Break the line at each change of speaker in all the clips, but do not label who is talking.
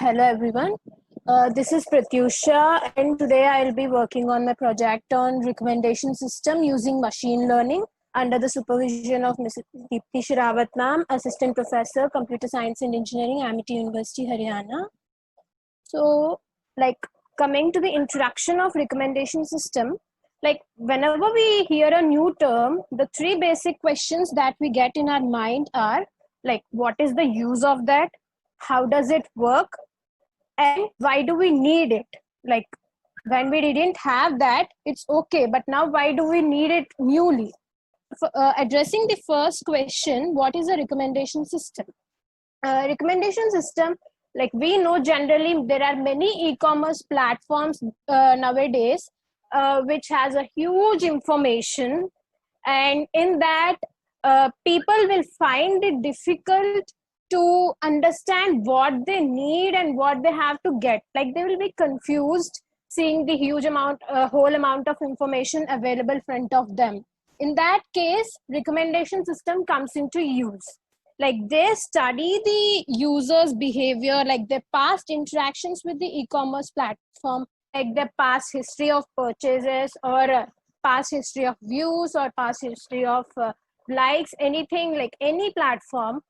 hello everyone. This is Pratyusha, and today I'll be working on my project on recommendation system using machine learning under the supervision of Ms. Deepti Sherawat ma'am, Assistant Professor, Computer Science and Engineering, Amity University, Haryana. So, coming to the introduction of recommendation system, whenever we hear a new term, the three basic questions that we get in our mind are what is the use of that? How does it work? And why do we need it? Like when we didn't have that, it's okay, but now why do we need it newly? Addressing the first question, what is a recommendation system? Recommendation system, like we know generally there are many e-commerce platforms nowadays which has a huge information, and in that people will find it difficult to understand what they need and what they have to get. Like they will be confused seeing the huge amount, whole amount of information available in front of them. In that case, recommendation system comes into use. Like they study the user's behavior, like their past interactions with the e-commerce platform, like their past history of purchases or past history of views or past history of likes, anything, like any platform.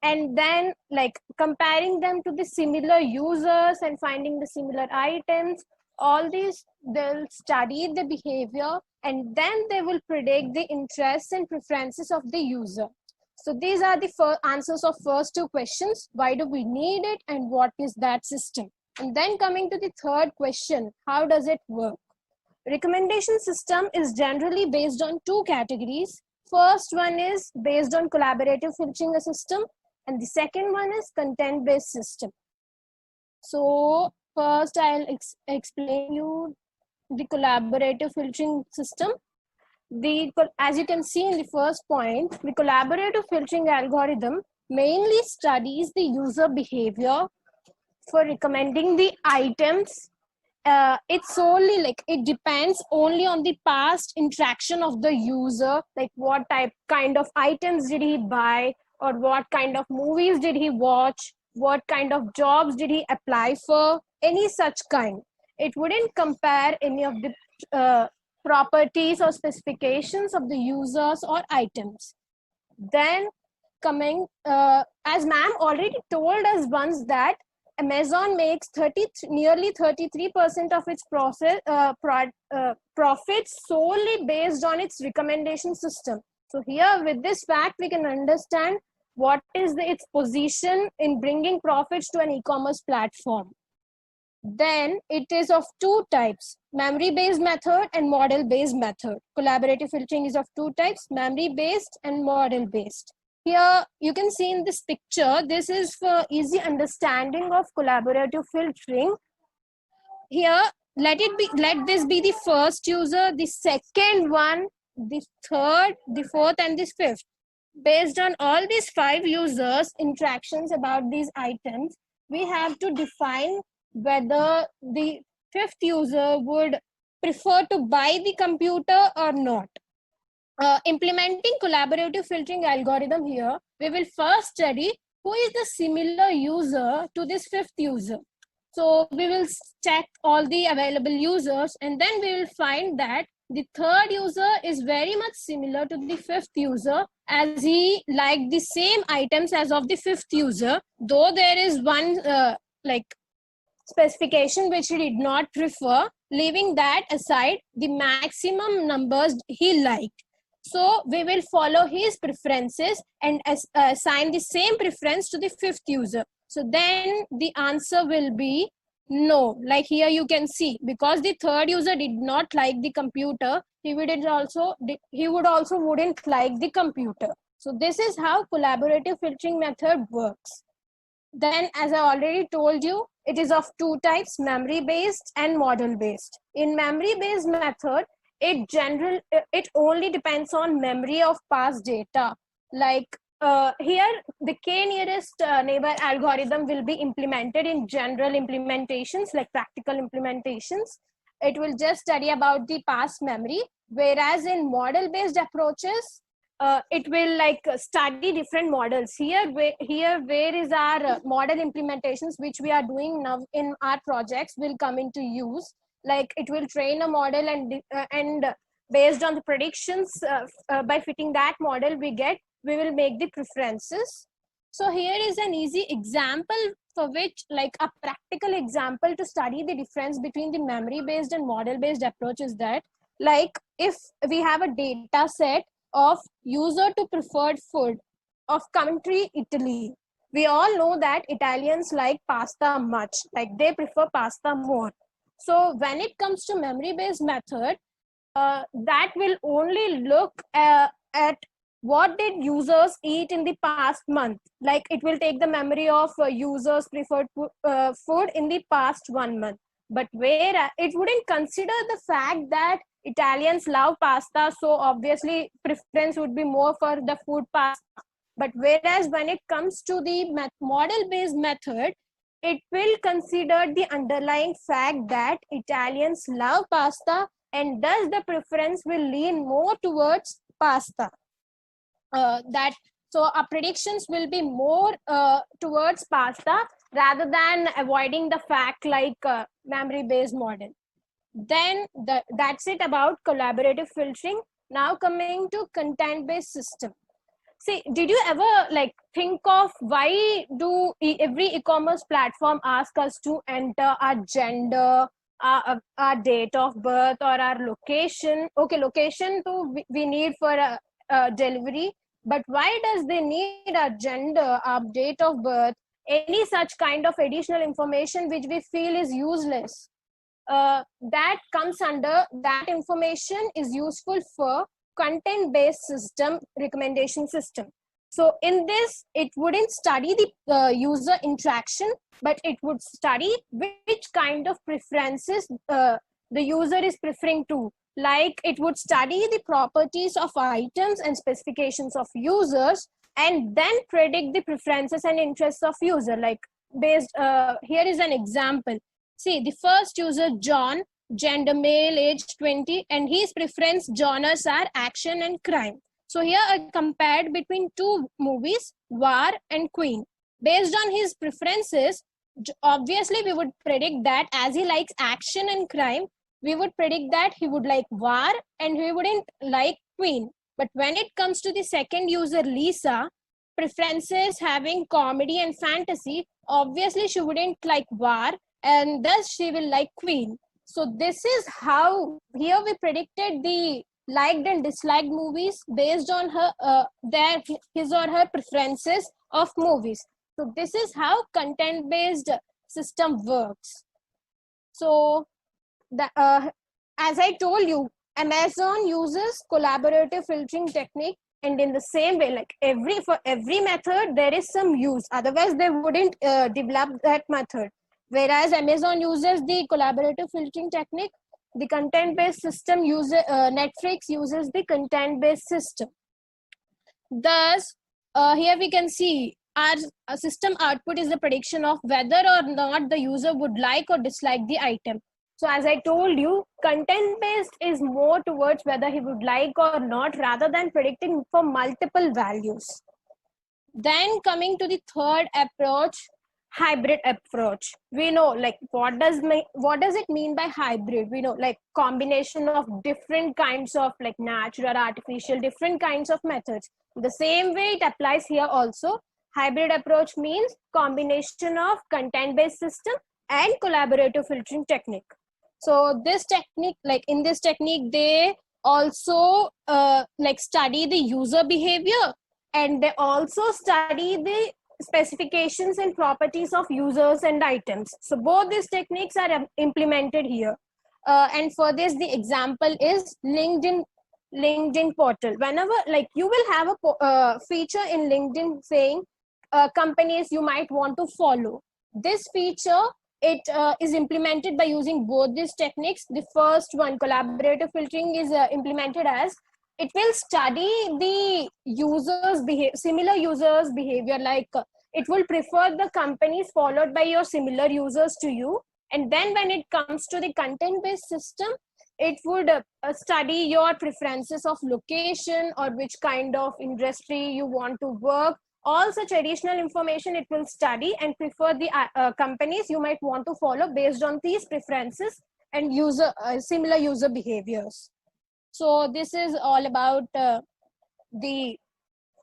And then like comparing them to the similar users and finding the similar items, all these they'll study the behavior, and then they will predict the interests and preferences of the user. So these are the answers of first two questions: why do we need it and what is that system? And then coming to the third question, how does it work? Recommendation system is generally based on two categories. First one is based on collaborative filtering system, and the second one is content-based system. So first I'll explain you the collaborative filtering system. As you can see in the first point, the collaborative filtering algorithm mainly studies the user behavior for recommending the items. It's solely it depends only on the past interaction of the user, like what kind of items did he buy, or what kind of movies did he watch, what kind of jobs did he apply for, any such kind. It wouldn't compare any of the properties or specifications of the users or items. Then coming, as ma'am already told us once, that Amazon makes nearly 33% of its profits solely based on its recommendation system. So here with this fact, we can understand what is its position in bringing profits to an e-commerce platform. Then it is of two types: memory-based method and model-based method. Collaborative filtering is of two types: memory-based and model-based. Here you can see in this picture, this is for easy understanding of collaborative filtering. Here, let this be the first user, the second one, the third, the fourth, and the fifth. Based on all these 5 users' interactions about these items, we have to define whether the 5th user would prefer to buy the computer or not. Implementing collaborative filtering algorithm here, we will first study who is the similar user to this 5th user. So we will check all the available users, and then we will find that the 3rd user is very much similar to the 5th user, as he liked the same items as of the 5th user, though there is one specification which he did not prefer. Leaving that aside, the maximum numbers he liked. So we will follow his preferences and assign the same preference to the 5th user. So then the answer will be no. Like here you can see, because the 3rd user did not like the computer, he would also wouldn't like the computer. So this is how collaborative filtering method works. Then, as I already told you, it is of two types: memory-based and model-based. In memory-based method, it only depends on memory of past data. Like here, the k-nearest neighbor algorithm will be implemented in general implementations, like practical implementations. It will just study about the past memory, whereas in model-based approaches, it will like study different models. Where is our model implementations which we are doing now in our projects will come into use. Like it will train a model, and based on the predictions, by fitting that model we will make the preferences. So here is an easy example for which, like a practical example to study the difference between the memory based and model based approach is that, like if we have a data set of user to preferred food of country Italy, we all know that Italians like pasta much, like they prefer pasta more. So when it comes to memory based method, that will only look at what did users eat in the past month. Like it will take the memory of users preferred food in the past 1 month, but where it wouldn't consider the fact that Italians love pasta, so obviously preference would be more for the food pasta. But whereas when it comes to the model based method, it will consider the underlying fact that Italians love pasta, and thus the preference will lean more towards pasta. That so our predictions will be more towards pasta rather than avoiding the fact like memory based model. Then that's it about collaborative filtering. Now coming to content based system. See, did you ever like think of why do every e-commerce platform ask us to enter our gender, our date of birth, or our location? Okay, location too we need for a delivery, but why does they need our gender, our date of birth, any such kind of additional information which we feel is useless? That comes under that information is useful for content based system recommendation system. So in this, it wouldn't study the user interaction, but it would study which kind of preferences the user is preferring to. Like it would study the properties of items and specifications of users, and then predict the preferences and interests of user. Like based here is an example. See, the first user, John, gender male, age 20, and his preference genres are action and crime. So here I compared between two movies, War and Queen. Based on his preferences, obviously we would predict that as he likes action and crime, we would predict that he would like War and he wouldn't like Queen. But when it comes to the second user, Lisa, preferences having comedy and fantasy, obviously she wouldn't like War, and thus she will like Queen. So this is how here we predicted the liked and disliked movies based on her his or her preferences of movies. So this is how content based system works. So as I told you, Amazon uses collaborative filtering technique, and in the same way, like for every method there is some use, otherwise they wouldn't develop that method. Whereas Amazon uses the collaborative filtering technique, the content-based system Netflix uses the content-based system. Thus, here we can see our system output is the prediction of whether or not the user would like or dislike the item. So as I told you, content-based is more towards whether he would like or not, rather than predicting for multiple values. Then coming to the third approach, hybrid approach. We know like what does it mean by hybrid? We know like combination of different kinds of like natural, artificial, different kinds of methods. The same way it applies here also. Hybrid approach means combination of content-based system and collaborative filtering technique. So this technique, like in this technique, they also like study the user behavior, and they also study the specifications and properties of users and items. So both these techniques are implemented here. And for this, the example is LinkedIn portal. Whenever like you will have a feature in LinkedIn saying companies you might want to follow. This feature, it is implemented by using both these techniques. The first one, collaborative filtering, is implemented as it will study the similar users behavior, like it will prefer the companies followed by your similar users to you. And then when it comes to the content based system, it would study your preferences of location or which kind of industry you want to work. All such additional information it will study and prefer the companies you might want to follow based on these preferences and similar user behaviors. So this is all about the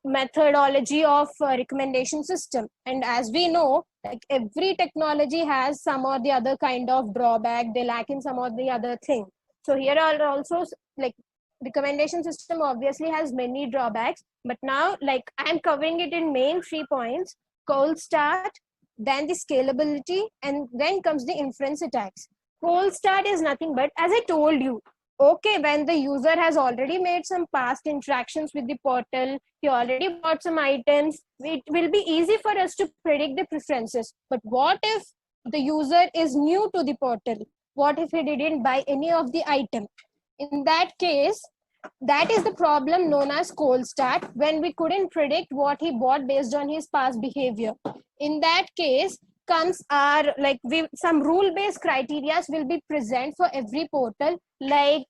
methodology of recommendation system. And as we know, like every technology has some or the other kind of drawback, they lack in some or the other thing. So here are also like recommendation system obviously has many drawbacks, but now like I'm covering it in main 3 points: cold start, then the scalability, and then comes the inference attacks. Cold start is nothing but, as I told you, okay, when the user has already made some past interactions with the portal, he already bought some items, it will be easy for us to predict the preferences. But what if the user is new to the portal? What if he didn't buy any of the item? In that case, that is the problem known as cold start, when we couldn't predict what he bought based on his past behavior. In that case comes our some rule based criteria will be present for every portal, like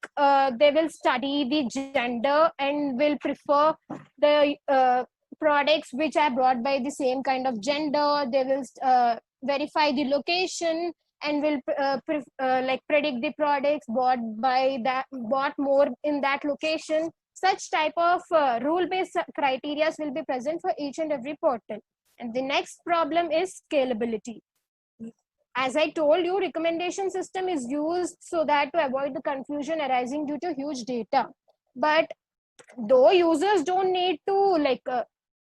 they will study the gender and will prefer the products which are brought by the same kind of gender. They will verify the location and will predict the products bought more in that location. Such type of rule based criteria will be present for each and every portal. And the next problem is scalability. As I told you, recommendation system is used so that to avoid the confusion arising due to huge data. But though users don't need to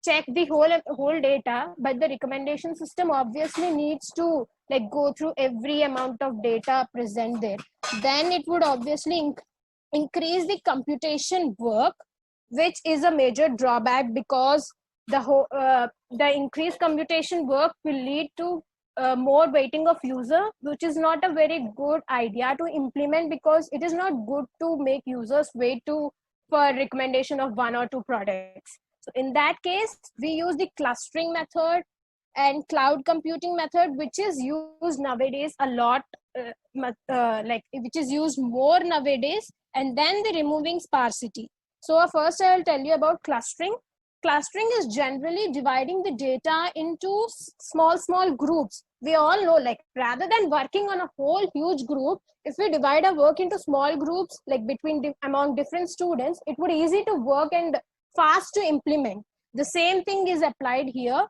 check the whole data, but the recommendation system obviously needs to go through every amount of data present there. Then it would obviously increase the computation work, which is a major drawback, because the increased computation work will lead to more waiting of user, which is not a very good idea to implement, because it is not good to make users wait for recommendation of one or two products. So in that case, we use the clustering method and cloud computing method, which is used nowadays a lot, which is used more nowadays, and then the removing sparsity. So first I'll tell you about clustering. Clustering is generally dividing the data into small groups. We all know, rather than working on a whole huge group, if we divide our work into small groups, among different students, it would be easy to work and fast to implement. The same thing is applied here.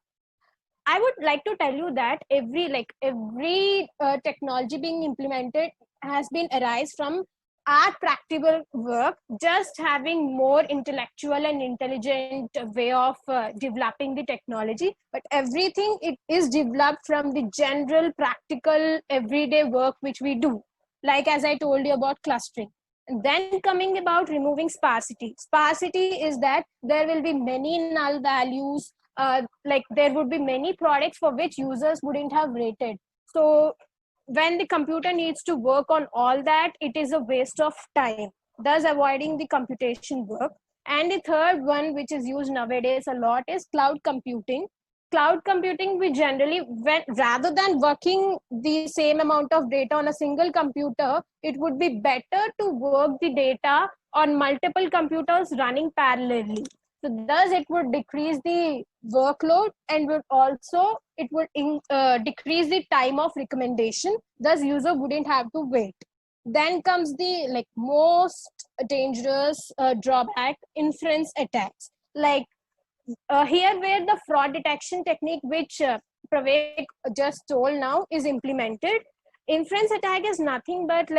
I would like to tell you that every technology being implemented has been arise from our practical work, just having more intellectual and intelligent way of developing the technology. But everything it is developed from the general practical everyday work which we do, like as I told you about clustering. And then coming about removing sparsity. Sparsity is that there will be many null values, there would be many products for which users wouldn't have rated. So when the computer needs to work on all that, it is a waste of time, thus avoiding the computation work. And the third one, which is used nowadays a lot, is cloud computing. Cloud computing, we generally, rather than working the same amount of data on a single computer, it would be better to work the data on multiple computers running parallelly. So thus it would decrease the workload, and it would decrease the time of recommendation. Thus user wouldn't have to wait. Then comes the most dangerous drawback, inference attacks. Here where the fraud detection technique, which Pravek just told now, is implemented. Inference attack is nothing but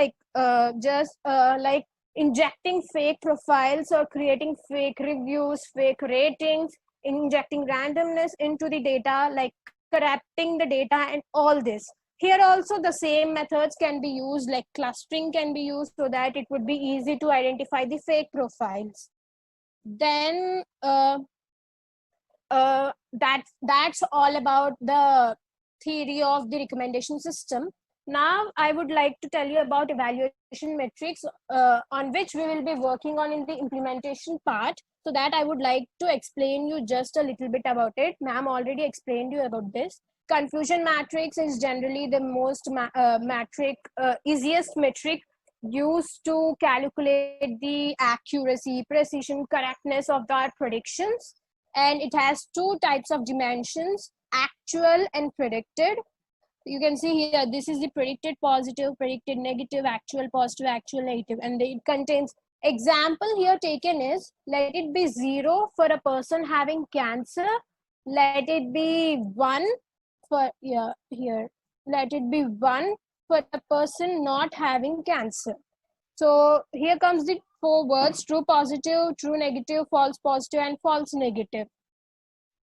injecting fake profiles or creating fake reviews, fake ratings, injecting randomness into the data, corrupting the data and all this. Here also the same methods can be used, like clustering can be used, so that it would be easy to identify the fake profiles. Then that's all about the theory of the recommendation system. Now I would like to tell you about evaluation metrics on which we will be working on in the implementation part. So that I would like to explain you just a little bit about it. Ma'am already explained you about this. Confusion matrix is generally the most easiest metric used to calculate the accuracy, precision, correctness of our predictions. And it has two types of dimensions, actual and predicted. You can see here, this is the predicted positive, predicted negative, actual positive, actual negative, and it contains example here taken is, let it be 0 for a person having cancer, let it be 1 for here, let it be 1 for a person not having cancer. So here comes the 4 words: true positive, true negative, false positive, and false negative.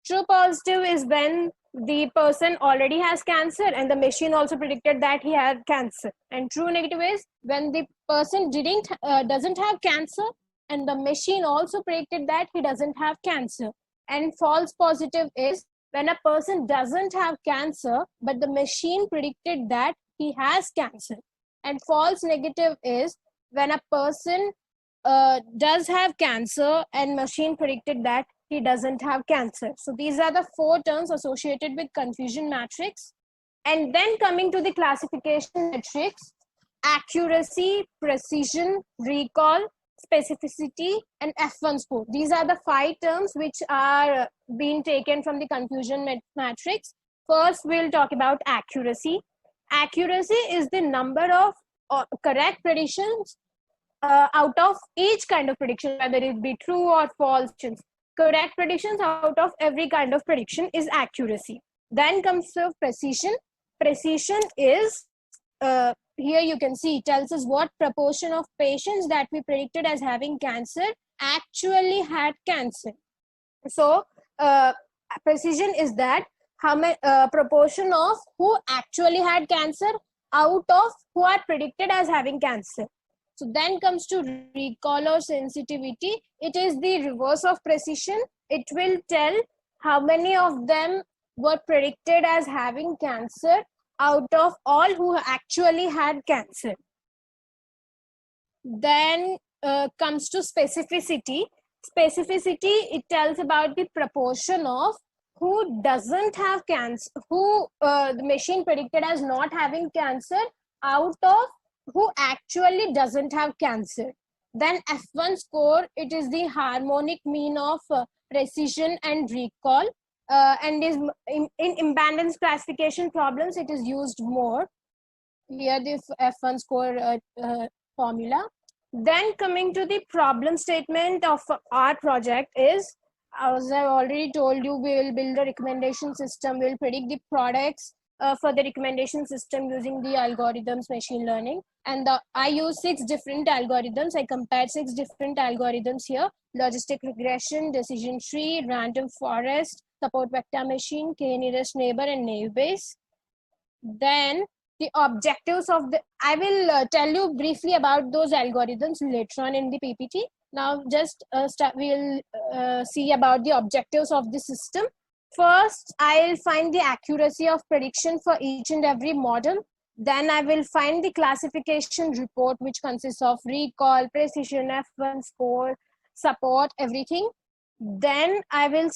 True positive is when the person already has cancer and the machine also predicted that he had cancer. And true negative is when the person doesn't have cancer and the machine also predicted that he doesn't have cancer. And false positive is when a person doesn't have cancer but the machine predicted that he has cancer. And false negative is when a person does have cancer and machine predicted that he doesn't have cancer. So these are the 4 terms associated with confusion matrix. And then coming to the classification matrix: accuracy, precision, recall, specificity, and F1 score. These are the 5 terms which are being taken from the confusion matrix. First, we'll talk about accuracy. Accuracy is the number of correct predictions out of each kind of prediction, whether it be true or false. Correct predictions out of every kind of prediction is accuracy. Then comes the precision. Precision is, here you can see, it tells us what proportion of patients that we predicted as having cancer actually had cancer. So precision is that how many proportion of who actually had cancer out of who are predicted as having cancer. So then comes to recall or sensitivity. It is the reverse of precision. It will tell how many of them were predicted as having cancer out of all who actually had cancer. Then comes to specificity. Specificity, it tells about the proportion of who doesn't have cancer, who the machine predicted as not having cancer out of who actually doesn't have cancer. Then F1 score, it is the harmonic mean of precision and recall, and is in impedance classification problems it is used more. Here the F1 score formula. Then coming to the problem statement of our project is, as I already told you, we will build a recommendation system. We will predict the products for the recommendation system using the algorithms, machine learning. And I use 6 different algorithms. I compared 6 different algorithms here: logistic regression, decision tree, random forest, support vector machine, k nearest neighbor, and naive Bayes. Then the objectives of the, I will tell you briefly about those algorithms later on in the PPT. Now just we'll see about the objectives of the system. First, I'll find the accuracy of prediction for each and every model. Then I will find the classification report, which consists of recall, precision, F1 score, support, everything. Then I will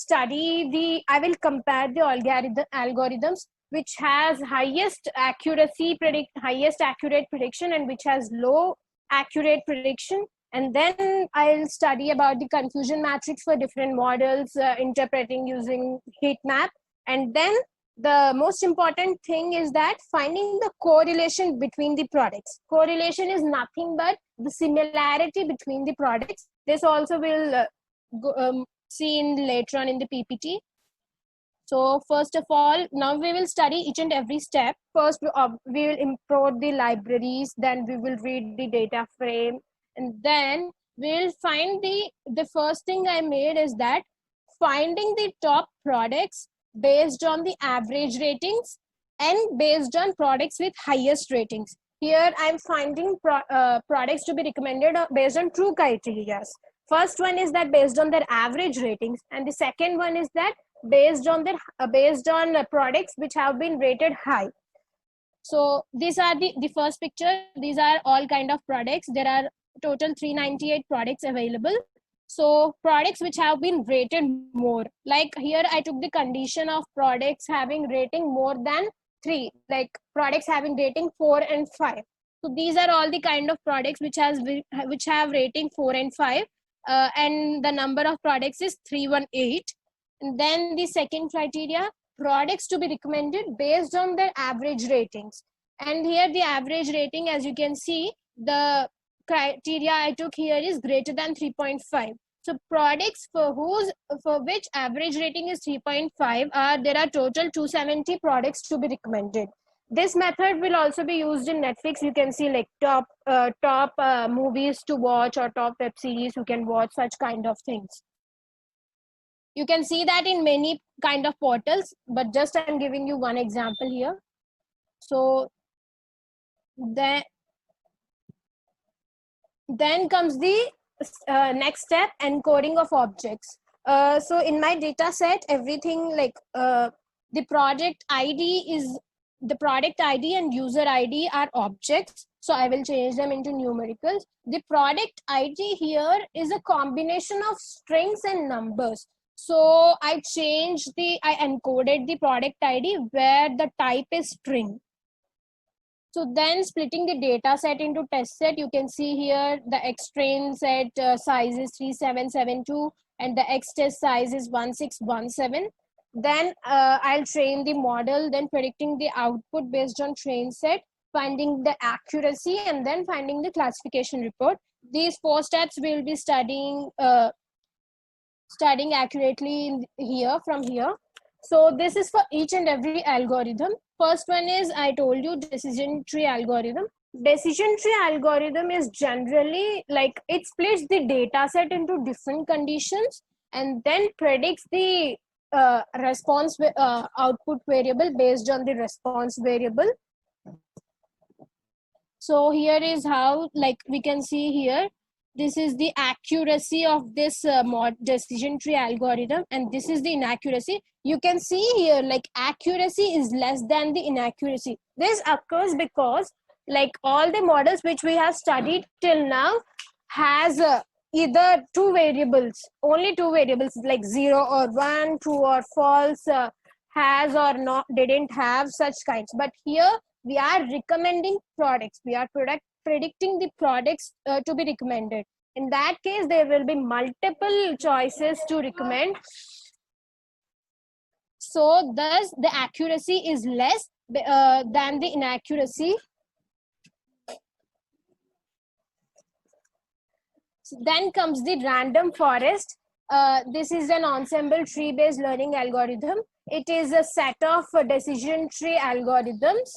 compare the algorithms which has highest accurate prediction and which has low accurate prediction. And then I'll study about the confusion matrix for different models, interpreting using heat map. And then the most important thing is that finding the correlation between the products. Correlation is nothing but the similarity between the products. This also will see in later on in the PPT. So first of all, now we will study each and every step. First, we will import the libraries, then we will read the data frame, and then we'll find the first thing I made is that finding the top products based on the average ratings and based on products with highest ratings. Here I'm finding products to be recommended based on two criteria. First one is that based on their average ratings, and the second one is that based on products which have been rated high. So these are the first picture. These are all kind of products. There are total 398 products available. So products which have been rated more, like here I took the condition of products having rating more than 3, like products having rating 4 and 5. So these are all the kind of products which have rating 4 and 5, and the number of products is 318. And then the second criteria, products to be recommended based on their average ratings. And here the average rating, as you can see, the criteria I took here is greater than 3.5. So products for which average rating is 3.5 there are total 270 products to be recommended. This method will also be used in Netflix. You can see like top movies to watch or top web series you can watch, such kind of things. You can see that in many kind of portals, but just I'm giving you one example here. So then comes the next step, encoding of objects. So in my data set, everything like the product ID and user ID are objects. So I will change them into numericals. The product ID here is a combination of strings and numbers. So I encoded the product ID where the type is string. So then splitting the data set into test set, you can see here the X train set size is 3772 and the X test size is 1617. Then I'll train the model, then predicting the output based on train set, finding the accuracy, and then finding the classification report. These 4 steps we'll be studying accurately from here. So this is for each and every algorithm. First one is, I told you, decision tree algorithm. Decision tree algorithm is generally like it splits the data set into different conditions and then predicts the response output variable based on the response variable. So here is how, like we can see here, this is the accuracy of this decision tree algorithm, and this is the inaccuracy. You can see here like accuracy is less than the inaccuracy. This occurs because like all the models which we have studied till now has either only two variables like 0 or 1, true or false, has or not, didn't have, such kinds. But here we are recommending products. We are predicting the products to be recommended. In that case, there will be multiple choices to recommend. So thus the accuracy is less than the inaccuracy. So then comes the random forest. This is an ensemble tree based learning algorithm. It is a set of decision tree algorithms.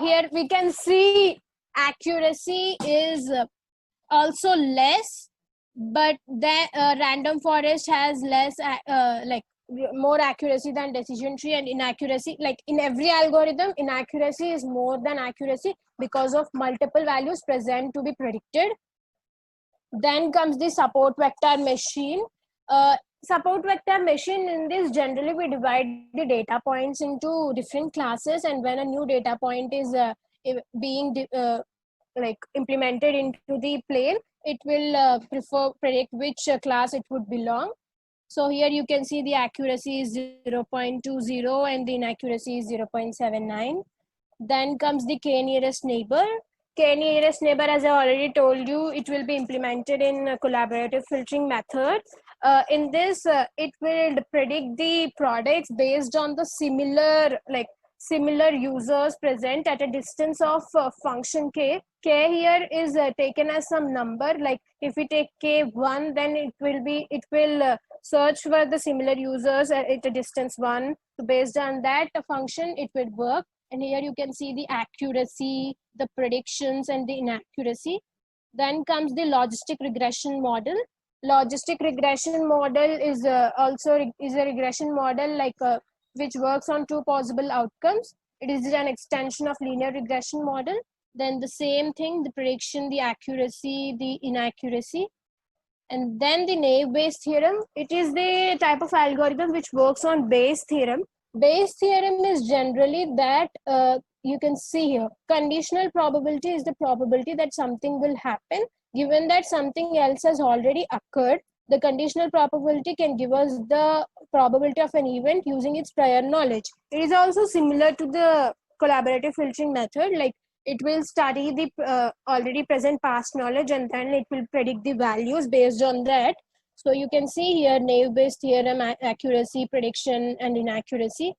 Here we can see accuracy is also less, but the random forest has less like more accuracy than decision tree, and inaccuracy, like in every algorithm, inaccuracy is more than accuracy because of multiple values present to be predicted. Then comes the support vector machine. Support vector machine, in this generally we divide the data points into different classes, and when a new data point is being like implemented into the plane, it will predict which class it would belong. So here you can see the accuracy is 0.20 and the inaccuracy is 0.79. Then comes the k nearest neighbor. K nearest neighbor, as I already told you, it will be implemented in a collaborative filtering method. In this, it will predict the products based on the similar users present at a distance of function k. K here is taken as some number. Like if we take k1, then it will search for the similar users at a distance 1. So based on that function, it will work. And here you can see the accuracy, the predictions, and the inaccuracy. Then comes the logistic regression model. Logistic regression model is also a regression model like which works on 2 possible outcomes. It is an extension of linear regression model. Then the same thing, the prediction, the accuracy, the inaccuracy. And then the naive Bayes theorem. It is the type of algorithm which works on Bayes theorem. Bayes theorem is generally that you can see here, conditional probability is the probability that something will happen given that something else has already occurred. The conditional probability can give us the probability of an event using its prior knowledge. It is also similar to the collaborative filtering method. Like it will study the already present past knowledge, and then it will predict the values based on that. So you can see here Naive-Bayes theorem, accuracy, prediction, and inaccuracy.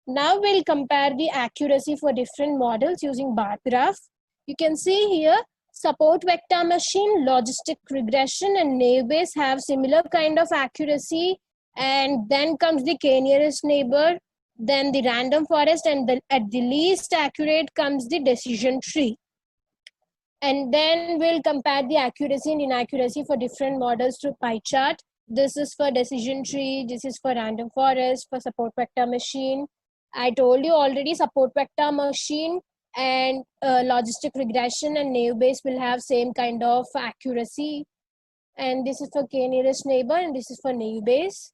Now we'll compare the accuracy for different models using bar graph. You can see here support vector machine, logistic regression, and Naive-Bayes have similar kind of accuracy. And then comes the k-nearest neighbor, then the random forest, and at the least accurate comes the decision tree. And then we'll compare the accuracy and inaccuracy for different models through pie chart. This is for decision tree, this is for random forest, for support vector machine. I told you already, support vector machine and logistic regression and Naive-Bayes will have same kind of accuracy. And this is for k-nearest neighbor, and this is for Naive-Bayes.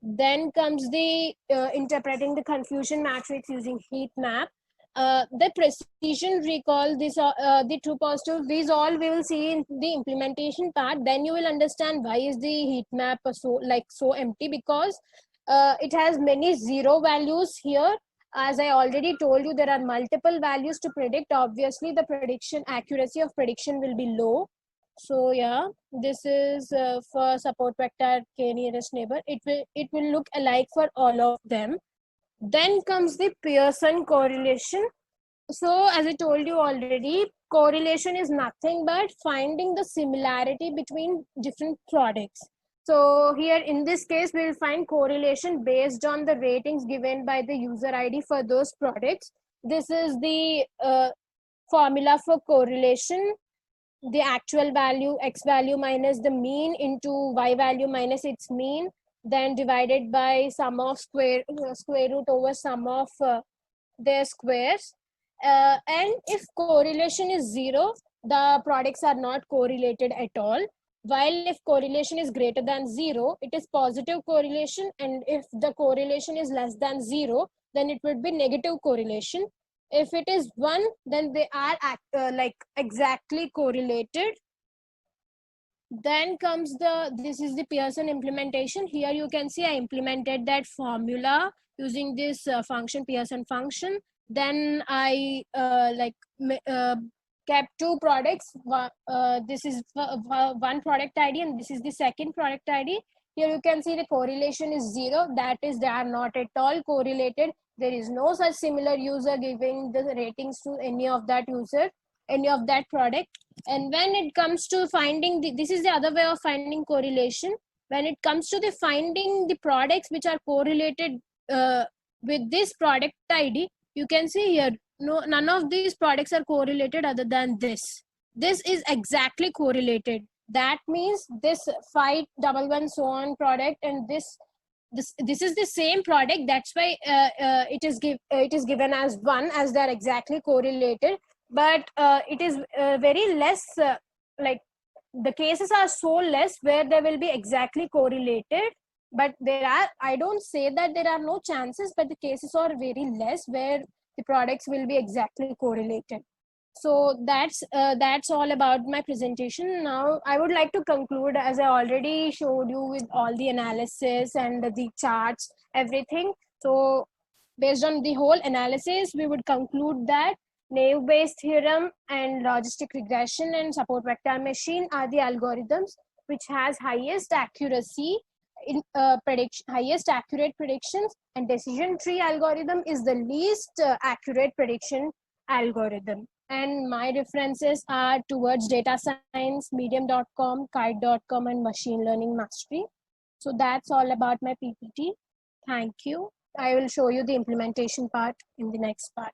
Then comes the interpreting the confusion matrix using heat map. The precision recall, this the true positive, these all we will see in the implementation part. Then you will understand why is the heat map so empty, because it has many zero values here. As I already told you, there are multiple values to predict. Obviously the prediction accuracy of prediction will be low. So yeah, this is for support vector k-nearest neighbor. It will look alike for all of them. Then comes the Pearson correlation. So as I told you already, correlation is nothing but finding the similarity between different products. So here in this case, we will find correlation based on the ratings given by the user ID for those products. This is the formula for correlation. The actual value, x value minus the mean into y value minus its mean, then divided by sum of square root over sum of their squares. And if correlation is 0, the products are not correlated at all. While if correlation is greater than 0, it is positive correlation, and if the correlation is less than 0, then it would be negative correlation. If it is 1, then they are like exactly correlated. Then comes this is the Pearson implementation. Here you can see I implemented that formula using this function, Pearson function. Then I kept two products. This is one product ID, and this is the second product ID. Here you can see the correlation is 0. That is, they are not at all correlated. There is no such similar user giving the ratings to any of that user, any of that product. And when it comes to finding this is the other way of finding correlation. When it comes to the finding the products which are correlated with this product ID, you can see here, none of these products are correlated other than this. This is exactly correlated. That means this 511 so on product and this is the same product. That's why it is given as 1, as they are exactly correlated. But it is very less, like the cases are so less where they will be exactly correlated. But there are, I don't say that there are no chances, but the cases are very less where the products will be exactly correlated. So that's all about my presentation. Now I would like to conclude, as I already showed you with all the analysis and the charts, everything. So based on the whole analysis, we would conclude that Naive-Bayes theorem and logistic regression and support vector machine are the algorithms which has highest accuracy in highest accurate predictions, and decision tree algorithm is the least accurate prediction algorithm. And my references are towards data science, medium.com, kite.com, and machine learning mastery. So that's all about my PPT. Thank you. I will show you the implementation part in the next part.